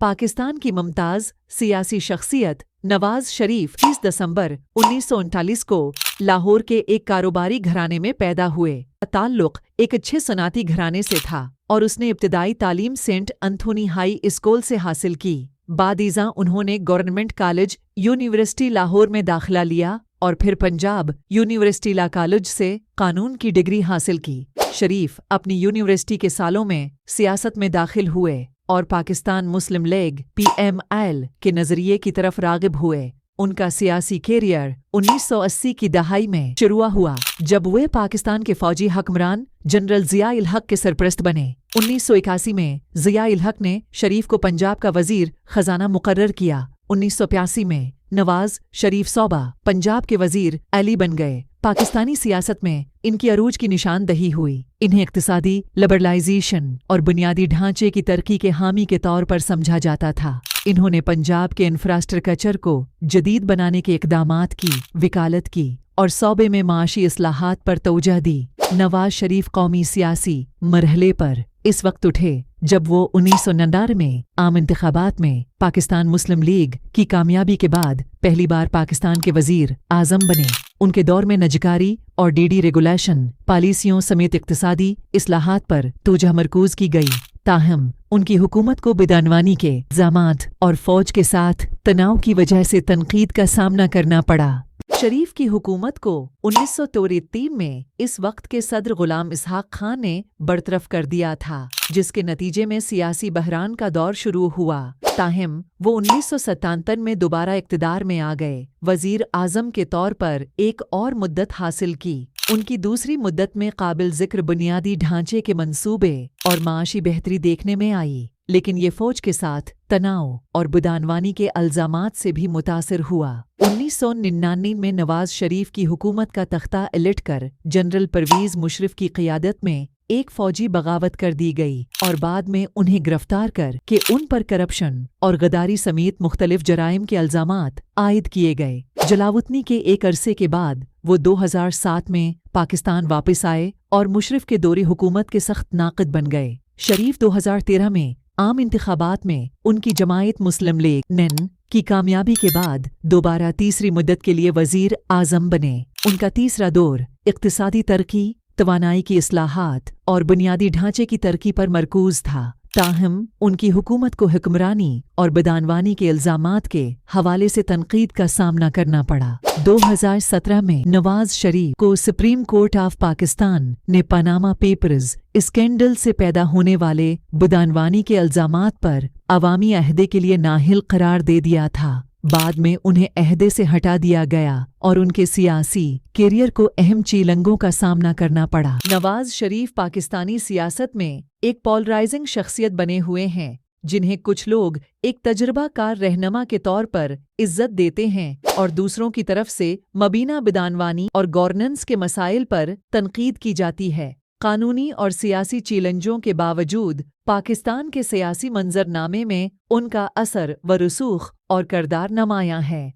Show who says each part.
Speaker 1: पाकिस्तान की मुमताज़ सियासी शख्सियत नवाज शरीफ 30 दिसंबर 1939 को लाहौर के एक कारोबारी घराने में पैदा हुए। ताल्लुक एक अच्छे सनाती घराने से था और उसने इब्तिदाई तालीम सेंट एंथोनी हाई स्कूल से हासिल की। बादीज़ा उन्होंने गवर्नमेंट कॉलेज यूनिवर्सिटी लाहौर में दाखिला लिया और फिर पंजाब यूनिवर्सिटी ला कॉलेज से कानून की डिग्री हासिल की। शरीफ अपनी यूनिवर्सिटी के सालों में सियासत में दाखिल हुए और पाकिस्तान मुस्लिम लीग (PML) के नज़रिए की तरफ राग़िब हुए। उनका सियासी कैरियर 1980 की दहाई में शुरू हुआ जब वे पाकिस्तान के फौजी हुक्मरान जनरल ज़िया-उल हक़ के सरपरस्त बने। 1981 में ज़िया-उल हक़ ने शरीफ को पंजाब का वज़ीर ख़जाना मुकर्रर किया। 1985 में नवाज शरीफ सूबा पंजाब के वज़ीर अली बन गए। पाकिस्तानी सियासत में इनकी अरूज की निशानदही हुई। इन्हें इक़्तिसादी लिबरलाइजेशन और बुनियादी ढांचे की तरक्की के हामी के तौर पर समझा जाता था। इन्होंने पंजाब के इंफ्रास्ट्रक्चर को जदीद बनाने के इक़दामात की वकालत की और सूबे में माशी इस्लाहात पर तवज्जो दी। नवाज शरीफ कौमी सियासी मरहले पर इस वक्त उठे जब वो 1999 में आम इंतखाबात में पाकिस्तान मुस्लिम लीग की कामयाबी के बाद पहली बार पाकिस्तान के वज़ीर आज़म बने। उनके दौर में नजकारी और डीडी रेगुलेशन पॉलिसियों समेत इक़्तिसादी इस्लाहात पर तवज्जो मरकूज की गई। ताहम उनकी हुकूमत को बिदानवानी के इल्ज़ामात और फौज के साथ तनाव की वजह से तनकीद का सामना करना पड़ा। शरीफ की हुकूमत को 1973 में इस वक्त के सदर गुलाम इसहाक खान ने बरतरफ कर दिया था, जिसके नतीजे में सियासी बहरान का दौर शुरू हुआ। ताहम वो 1977 में दोबारा इक़्तिदार में आ गए। वज़ीर आज़म के तौर पर एक और मुद्दत हासिल की। उनकी दूसरी मुद्दत में काबिल ज़िक्र बुनियादी ढांचे के मंसूबे और माशी बेहतरी देखने में आई, लेकिन ये फौज के साथ तनाव और बिदानवानी के इल्ज़ामात से भी मुतासिर हुआ। 1999 में नवाज शरीफ की हुकूमत का तख्ता उलटकर जनरल परवेज़ मुशर्रफ की क़ियादत में एक फ़ौजी बगावत कर दी गई और बाद में उन्हें गिरफ्तार कर के उन पर करप्शन और गद्दारी समेत मुख्तलिफ जराइम के इल्ज़ामात आयद किए गए। जलावतनी के एक अरसे के बाद वो 2007 में पाकिस्तान वापस आए और मुशर्रफ के दौरे हुकूमत के सख्त नाक़िद बन गए। शरीफ 2013 में आम इंतखाबात में उनकी जमायत मुस्लिम लीग (NEN) की कामयाबी के बाद दोबारा तीसरी मुद्दत के लिए वज़ीर आज़म बने। उनका तीसरा दौर इक़्तिसादी तरक्की, तवानाई की इस्लाहात और बुनियादी ढांचे की तरक्की पर मरकूज था। ताहम उनकी हुकूमत को हुक्मरानी और बिदानवानी के इल्ज़ामात के हवाले से तनकीद का सामना करना पड़ा। 2017 में नवाज शरीफ को सुप्रीम कोर्ट ऑफ पाकिस्तान ने पनामा पेपर्स स्कैंडल से पैदा होने वाले बिदानवानी के इल्ज़ामात पर अवामी अहदे के लिए नाहिल करार दे दिया था। बाद में उन्हें अहदे से हटा दिया गया और उनके सियासी कैरियर को अहम चैलेंजों का सामना करना पड़ा। नवाज शरीफ पाकिस्तानी सियासत में एक पोलराइजिंग शख्सियत बने हुए हैं, जिन्हें कुछ लोग एक तजुर्बाकार रहनुमा के तौर पर इज्जत देते हैं और दूसरों की तरफ से मबीना बिदानवानी और गवर्नेंस के मसाइल पर तनकीद की जाती है। कानूनी और सियासी चैलेंजों के बावजूद पाकिस्तान के सियासी मंजरनामे में उनका असर व रसूख और किरदार नुमायां है।